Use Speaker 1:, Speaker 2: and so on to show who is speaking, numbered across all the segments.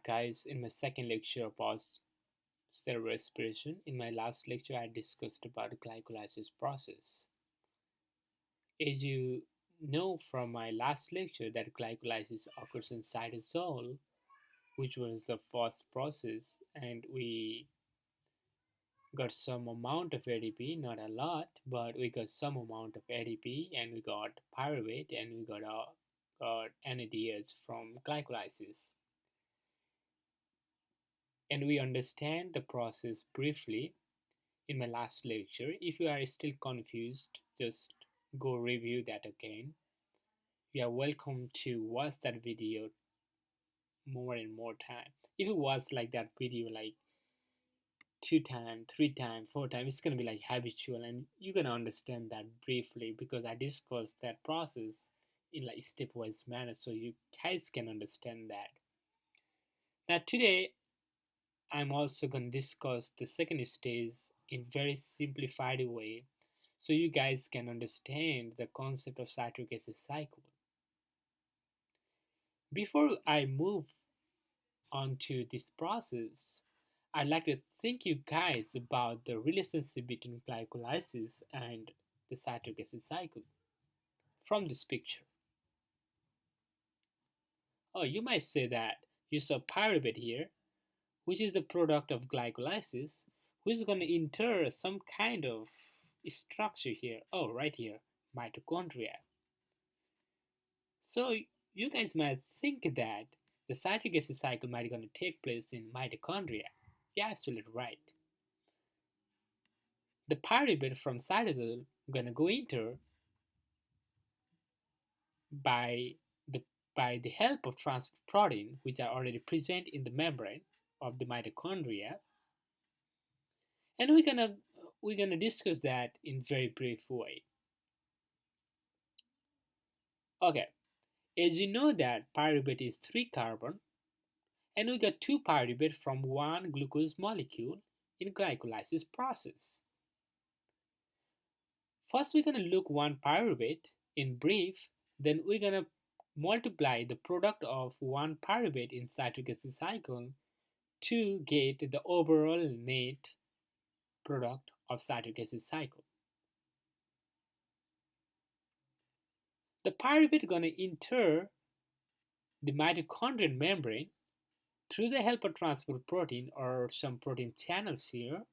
Speaker 1: guys, in my second lecture about cell respiration. In my last lecture, I discussed about the glycolysis process. As you know from my last lecture that glycolysis occurs in cytosol, which was the first process, and we got some amount of ADP, not a lot, but we got some amount of ADP, and we got pyruvate, and we got NADH from glycolysis. And we understand the process briefly in my last lecture. If you are still confused, just go review that again. You are welcome to watch that video more and more time. If you watch like that video like 2 times, 3 times, 4 times, it's gonna be like habitual and you're gonna understand that briefly because I discussed that process in like stepwise manner so you guys can understand that. Now today I'm also gonna discuss the second stage in very simplified way so you guys can understand the concept of citric acid cycle. Before I move on to this process, I'd like to thank you guys about the relationship between glycolysis and the citric acid cycle from this picture. Oh, you might say that you saw pyruvate here, which is the product of glycolysis, which is going to enter some kind of structure here. Oh, right here, mitochondria. So you guys might think that the citric acid cycle might going to take place in mitochondria. You're absolutely right. The pyruvate from cytosol gonna go enter by the by the help of transport protein, which are already present in the membrane of the mitochondria, and we're gonna discuss that in very brief way. Okay, as you know that pyruvate is 3 carbon, and we got 2 pyruvate from one glucose molecule in glycolysis process. First, we're gonna look one pyruvate in brief, then we're gonna multiply the product of one pyruvate in citric acid cycle to get the overall net product of citric acid cycle. The pyruvate gonna enter the mitochondrial membrane through the helper transport protein or some protein channels here.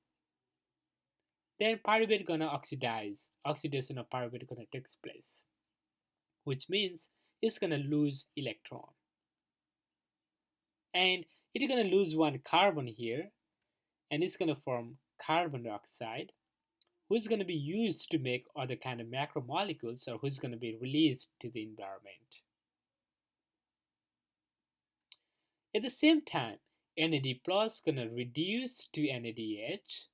Speaker 1: Then pyruvate gonna oxidize. Oxidation of pyruvate gonna takes place, which means it's gonna lose electron. And it's gonna lose one carbon here, and it's gonna form carbon dioxide, which is gonna be used to make other kind of macromolecules, or which is gonna be released to the environment. At the same time, NAD plus gonna reduce to NADH,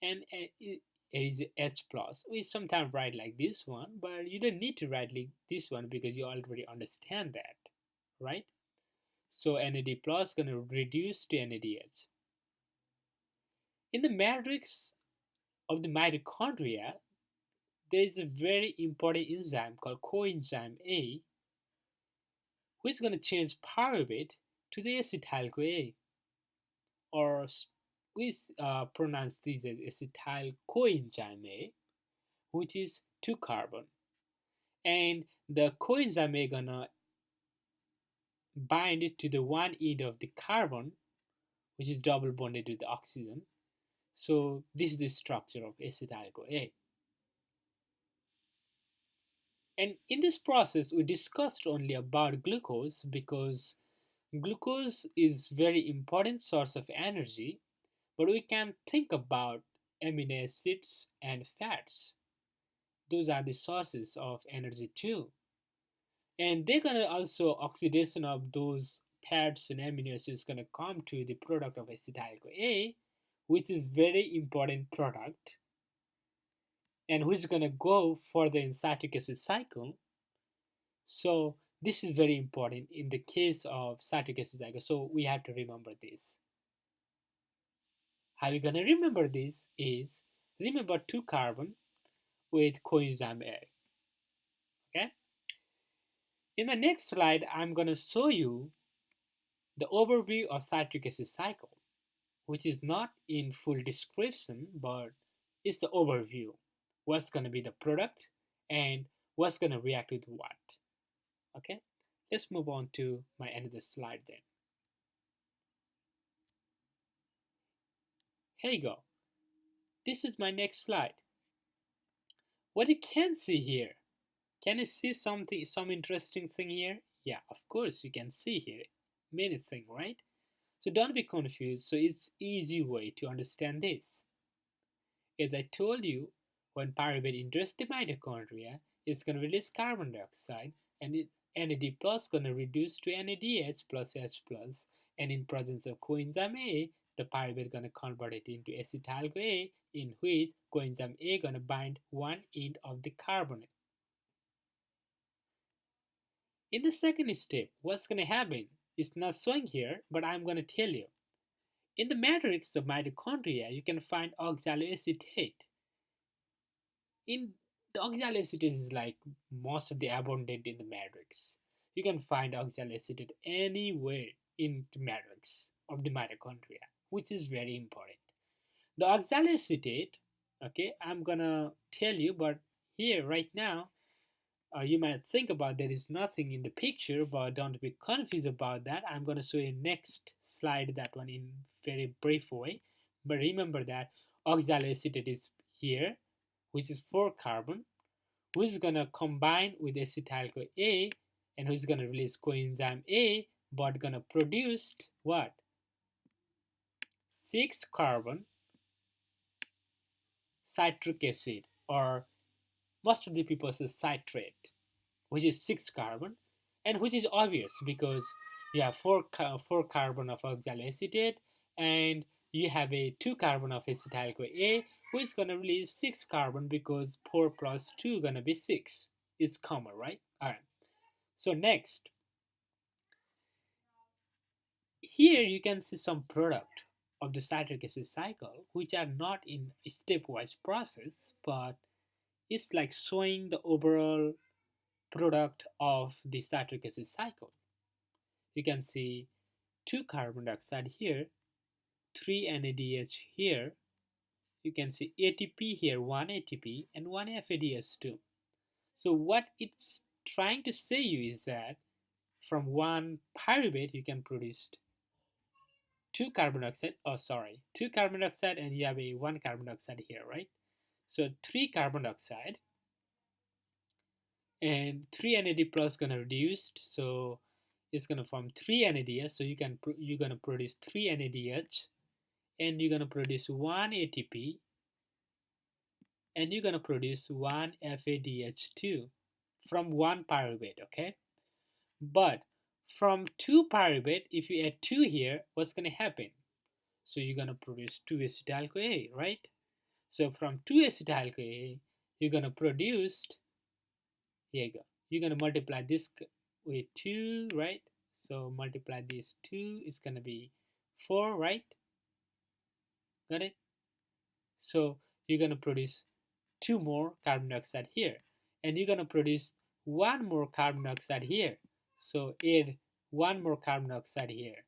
Speaker 1: and it is H plus. We sometimes write like this one, but you don't need to write like this one because you already understand that, right? So NAD plus gonna reduce to NADH. In the matrix of the mitochondria, there is a very important enzyme called coenzyme A, which is going to change pyruvate to the acetyl CoA, or we pronounce this as acetyl coenzyme A, which is 2 carbon. And the coenzyme A gonna bind it to the one end of the carbon, which is double bonded with the oxygen. So this is the structure of acetyl CoA. And in this process, we discussed only about glucose because glucose is very important source of energy, but we can think about amino acids and fats. Those are the sources of energy too. And they're gonna also oxidation of those fats and amino acids gonna come to the product of acetyl CoA, which is very important product and which is gonna go further in citric acid cycle. So this is very important in the case of citric acid cycle. So we have to remember this. How you're gonna remember this is remember 2 carbon with coenzyme A. Okay. In my next slide, I'm gonna show you the overview of citric acid cycle, which is not in full description, but it's the overview. What's going to be the product and what's going to react with what. Okay, let's move on to my another slide then. Here you go. This is my next slide. What you can see here, can you see something, some interesting thing here? Yeah, of course you can see here many things, right? So don't be confused. So it's easy way to understand this. As I told you, when pyruvate enters the mitochondria, it's going to release carbon dioxide, and NAD plus going to reduce to NADH plus H plus, and in presence of coenzyme A, the pyruvate going to convert it into acetyl-CoA, in which coenzyme A going to bind one end of the carbonate. In the second step, what's going to happen? It's not showing here, but I'm going to tell you. In the matrix of mitochondria, you can find oxaloacetate. In the oxaloacetate is like most of the abundant in the matrix. You can find oxaloacetate anywhere in the matrix of the mitochondria, which is very important. The oxaloacetate, okay, I'm gonna tell you, but here right now, you might think about there is nothing in the picture, but don't be confused about that. I'm gonna show you next slide that one in very brief way. But remember that oxaloacetate is here, which is 4 carbon, which is going to combine with acetyl-CoA A, and which is going to release coenzyme A, but going to produce what? 6 carbon citric acid, or most of the people say citrate, which is 6 carbon, and which is obvious because you have 4 carbon of oxaloacetate, and you have a 2 carbon of acetyl-CoA A, which is going to release 6 carbon because 4 plus 2 going to be 6. It's common, right? All right. So next, here you can see some product of the citric acid cycle which are not in a stepwise process, but it's like showing the overall product of the citric acid cycle. You can see 2 carbon dioxide here, 3 NADH here. You can see ATP here, 1 ATP and 1 FADH2. So what it's trying to say you is that from one pyruvate you can produce 2 carbon dioxide, oh sorry, 2 carbon dioxide, and you have a 1 carbon dioxide here, right? So 3 carbon dioxide and 3 NAD plus gonna reduced, so it's gonna form 3 NADH, so you're gonna produce 3 NADH, and you're gonna produce 1 ATP, and you're gonna produce 1 FADH2 from one pyruvate, okay? But from 2 pyruvate, if you add 2 here, what's gonna happen? So you're gonna produce 2 acetyl-CoA, right? So from 2 acetyl-CoA, you're gonna produce, here you go, you're gonna multiply this with 2, right? So multiply this 2, it's gonna be 4, right? Got it? So you're gonna produce 2 more carbon dioxide here, and you're gonna produce 1 more carbon dioxide here. So add 1 more carbon dioxide here.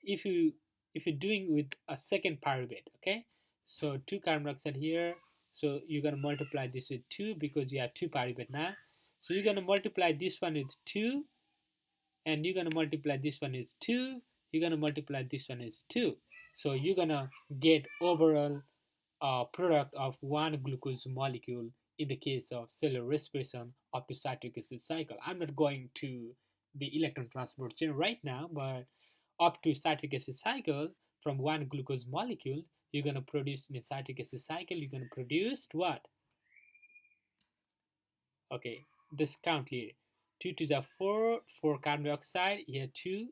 Speaker 1: If you if you're doing with a second pyruvate, okay? So 2 carbon dioxide here. So you're gonna multiply this with 2 because you have 2 pyruvate now. So you're gonna multiply this one with 2, and you're gonna multiply this one with 2. You're gonna multiply this one with 2. So you're gonna get overall product of one glucose molecule in the case of cellular respiration of the citric acid cycle. I'm not going to the electron transport chain right now, but up to citric acid cycle, from one glucose molecule, you're going to produce in a citric acid cycle, you're going to produce what? Okay, this count here. 2 to the 4, 4 carbon dioxide, here 2.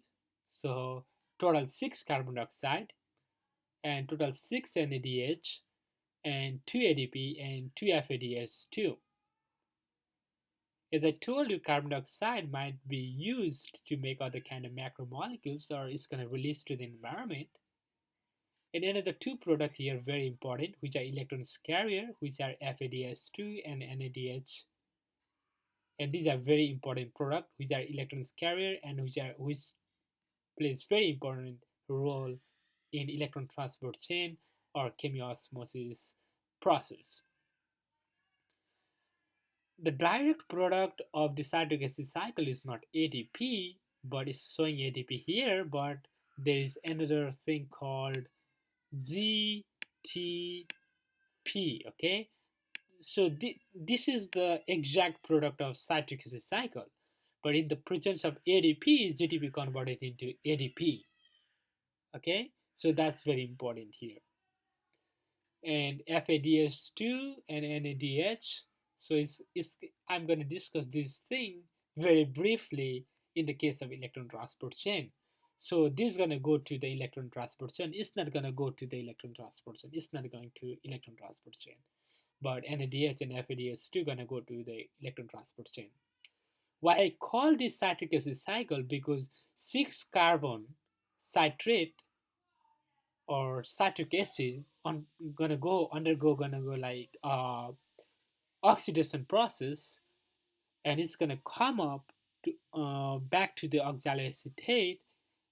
Speaker 1: So total 6 carbon dioxide, and total 6 NADH, and 2 ADP, and 2 FADH2. As I told you, carbon dioxide might be used to make other kind of macromolecules, or it's going to release to the environment. And another 2 products here very important, which are electrons carrier, which are FADH2 and NADH. And these are very important products, which are electrons carrier and which plays very important role in electron transport chain or chemiosmosis process. The direct product of the citric acid cycle is not ADP, but it's showing ADP here, but there is another thing called GTP, okay? So this is the exact product of citric acid cycle, but in the presence of ADP, GTP converted into ADP, okay? So that's very important here. And FADH2 and NADH. So I'm going to discuss this thing very briefly in the case of electron transport chain. So this is going to go to the electron transport chain. It's not going to go to the electron transport chain. It's not going to electron transport chain. But NADH and FADH2 going to go to the electron transport chain. Why I call this citric acid cycle? Because 6 carbon citrate or citric acid gonna go like oxidation process, and it's gonna come up to back to the oxaloacetate,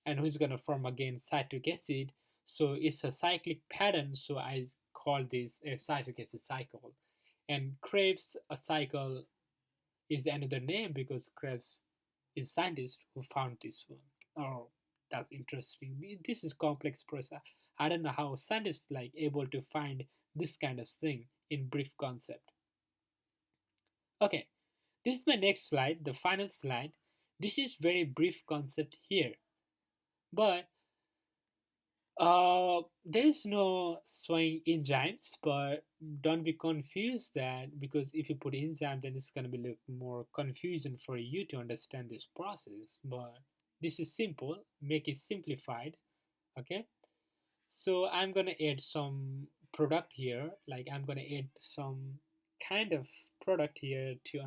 Speaker 1: and who's gonna form again citric acid. So it's a cyclic pattern, so I call this a citric acid cycle. And Krebs a cycle is another name because Krebs is scientist who found this one. Oh, that's interesting. This is complex process. I don't know how scientists like able to find this kind of thing in brief concept. Okay, this is my next slide, the final slide. This is very brief concept here, but there is no showing enzymes, but don't be confused that because if you put enzyme, then it's gonna be look more confusion for you to understand this process. But this is simple, make it simplified. Okay, so I'm gonna add some product here, like I'm gonna add some kind of product here to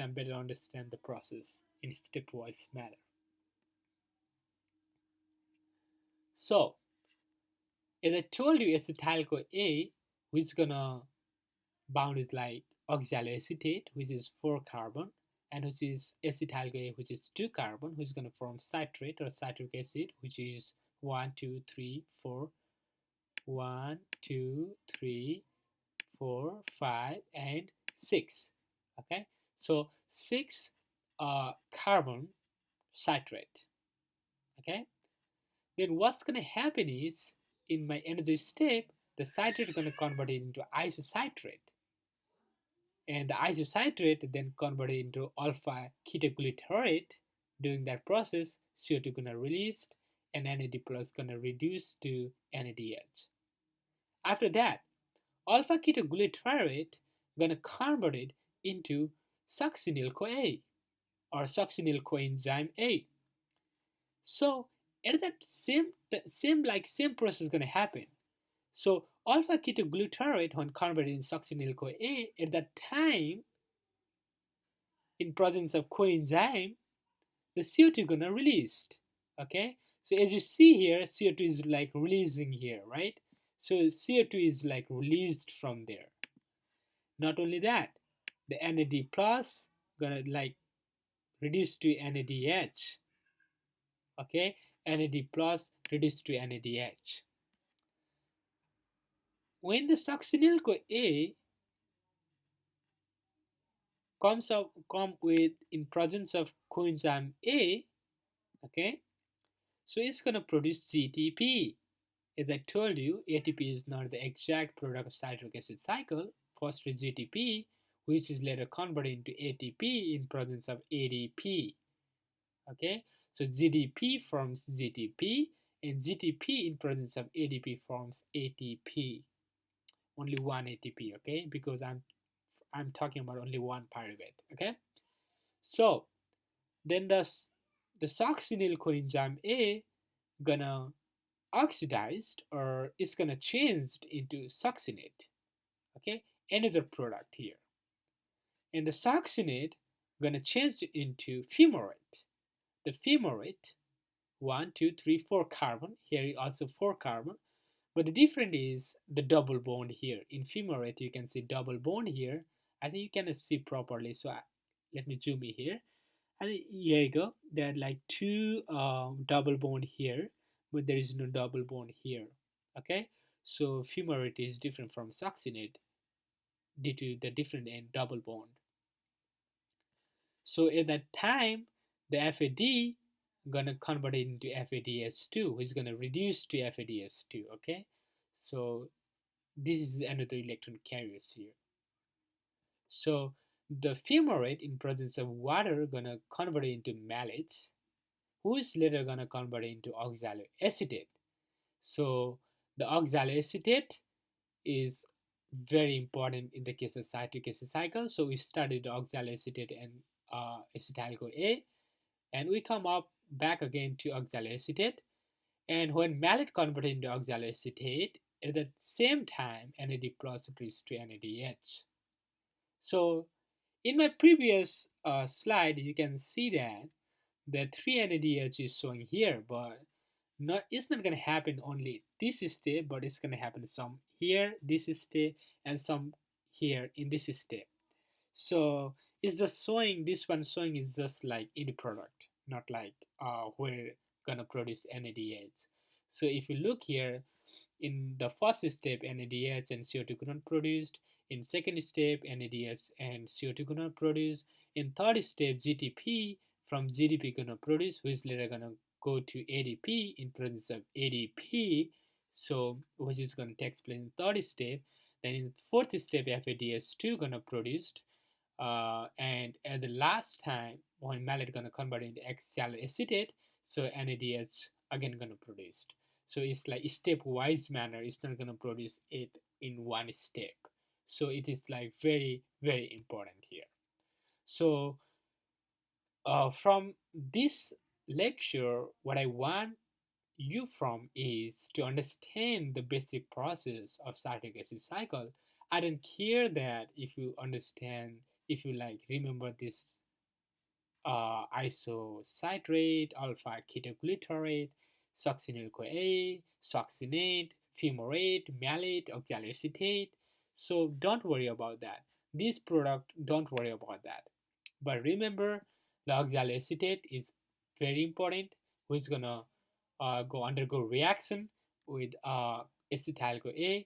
Speaker 1: better understand the process in a stepwise manner. So as I told you, acetyl A, which is gonna bound with like oxaloacetate, which is 4 carbon, and which is acetyl A, which is 2 carbon, which is gonna form citrate or citric acid, which is 1, 2, 3, 4, 1, 2, 3, 4, 5, and 6. Okay, so 6 carbon citrate. Okay, then what's gonna happen is in my another step, the citrate is gonna convert it into isocitrate, and the isocitrate then converted into alpha ketoglutarate. During that process, CO2 gonna released and NAD plus gonna reduce to NADH. After that, alpha ketoglutarate gonna convert it into succinyl CoA or succinyl coenzyme A. So at that same process gonna happen. So alpha ketoglutarate when converted in succinyl CoA at that time in presence of coenzyme, the CO2 gonna released. Okay, so as you see here, CO2 is like releasing here, right? So CO2 is like released from there. Not only that, the NAD plus gonna like reduce to NADH. Okay, NAD plus reduced to NADH. When the succinyl CoA come with in presence of coenzyme A, okay, so it's gonna produce CTP. As I told you, ATP is not the exact product of citric acid cycle. First is GTP, which is later converted into ATP in presence of ADP. Okay, so GDP forms GTP, and GTP in presence of ADP forms ATP. Only one ATP, okay? Because I'm talking about only one pyruvate, okay? So then the succinyl coenzyme A gonna oxidized or it's gonna changed into succinate, okay, another product here, and the succinate gonna change into fumarate. The fumarate 1, 2, 3, 4 carbon here, also 4 carbon, but the difference is the double bond here. In fumarate you can see double bond here. I think you cannot see properly, so let me zoom in here. And here you go. There are like two double bond here, but there is no double bond here. Okay, so fumarate is different from succinate due to the different end double bond. So at that time, the FAD gonna convert it into FADS2, which is gonna reduce to FADS2. Okay, so this is another electron carriers here. So the fumarate in presence of water gonna convert it into malate, who is later gonna convert it into oxaloacetate. So the oxaloacetate is very important in the case of citric acid cycle. So we studied oxaloacetate and acetyl CoA, and we come up back again to oxaloacetate. And when malate converted into oxaloacetate, at the same time, NAD plus reduced to NADH. So in my previous slide, you can see that the 3 NADH is showing here, but it's not going to happen only this step, but it's going to happen some here, this step, and some here in this step. So it's just showing, this one showing is just like any product, not like we're going to produce NADH. So if you look here, in the first step, NADH and CO2 could not produced. In second step, NADH and CO2 could not produce. In third step, GTP from GDP could not produce, which is later gonna go to ADP in presence of ADP. So which is gonna take place in third step. Then in fourth step, FADS2 gonna produced. And at the last time, when malate gonna convert into oxaloacetate, so NADH again gonna produced. So it's like stepwise manner. It's not gonna produce it in one step. So it is like very very important here. So from this lecture, what I want you from is to understand the basic process of citric acid cycle. I don't care that if you understand, if you like remember this isocitrate, alpha ketoglutarate, succinyl CoA, succinate, fumarate, malate, oxaloacetate. So don't worry about that. This product, don't worry about that. But remember, the oxaloacetate is very important, which is gonna go undergo reaction with acetyl CoA,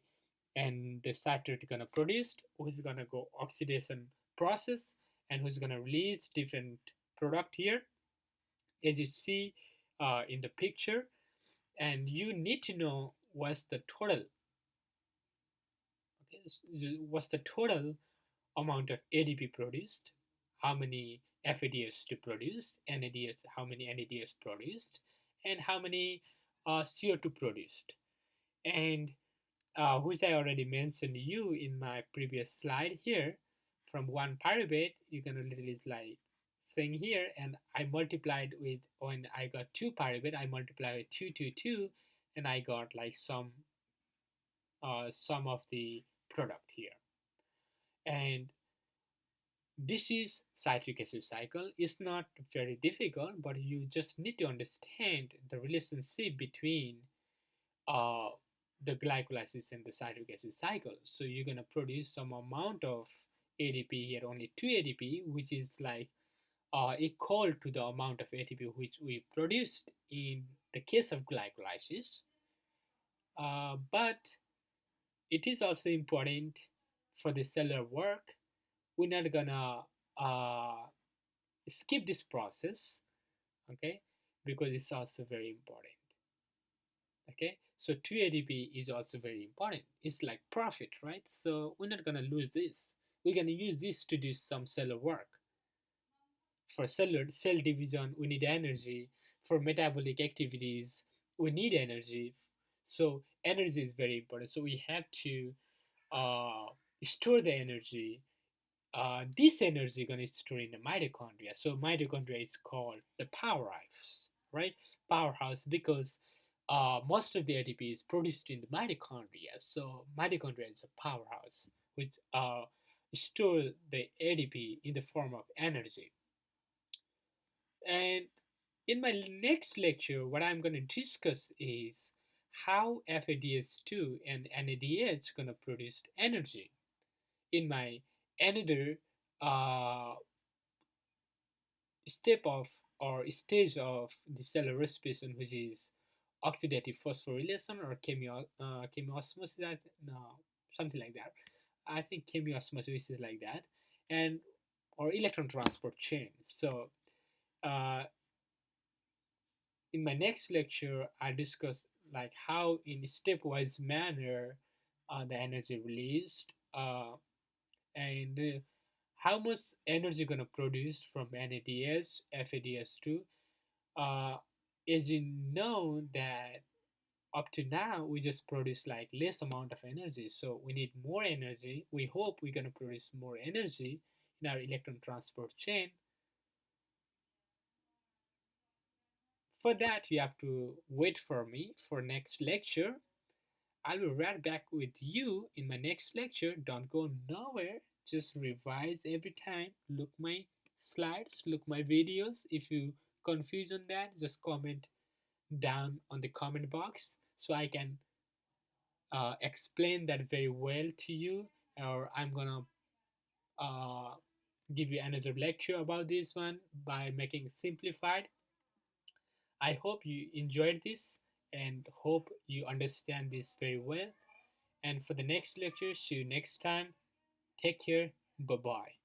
Speaker 1: and the citrate gonna produced, which is gonna go oxidation process, and who's gonna release different product here, as you see in the picture. And you need to know what's the total, okay, what's the total amount of ADP produced, how many FADs to produce, NADS, how many NADS produced, and how many CO2 produced. And which I already mentioned you in my previous slide here, from one pyruvate, you can literally like thing here, and I multiplied with, when I got two pyruvate, I multiplied with 222, and I got like some of the product here. And this is citric acid cycle. It's not very difficult, but you just need to understand the relationship between uh, the glycolysis and the citric acid cycle. So you're gonna produce some amount of ADP here, only 2 ADP, which is like equal to the amount of ATP which we produced in the case of glycolysis. But it is also important for the cellular work. We're not gonna uh, skip this process, okay, because it's also very important. Okay, so 2 ADP is also very important. It's like profit, right? So we're not gonna lose this. We're gonna use this to do some cellular work. For cell division, we need energy. For metabolic activities, we need energy. So energy is very important. So we have to uh, store the energy. This energy is gonna store in the mitochondria. So mitochondria is called the powerhouse, right? Powerhouse, because most of the ATP is produced in the mitochondria. So mitochondria is a powerhouse which store the ADP in the form of energy. And in my next lecture, what I'm going to discuss is how FADS2 and NADH going to produce energy. In my another uh, step of or stage of the cellular respiration, which is oxidative phosphorylation or chemiosmosis. No, something like that. I think chemiosmosis is like that, and or electron transport chain. So, uh, in my next lecture, I discuss like how, in a stepwise manner, the energy released, and how much energy gonna produce from NADH, FADH2. Uh, as you know that up to now we just produce like less amount of energy, so we need more energy. We hope we're gonna produce more energy in our electron transport chain. For that, you have to wait for me for next lecture. I'll be right back with you in my next lecture. Don't go nowhere. Just revise every time. Look my slides, look my videos. If you confused on that, just comment down on the comment box so I can explain that very well to you. Or I'm gonna uh, give you another lecture about this one by making simplified. I hope you enjoyed this and hope you understand this very well. And for the next lecture, see you next time. Take care. Bye bye.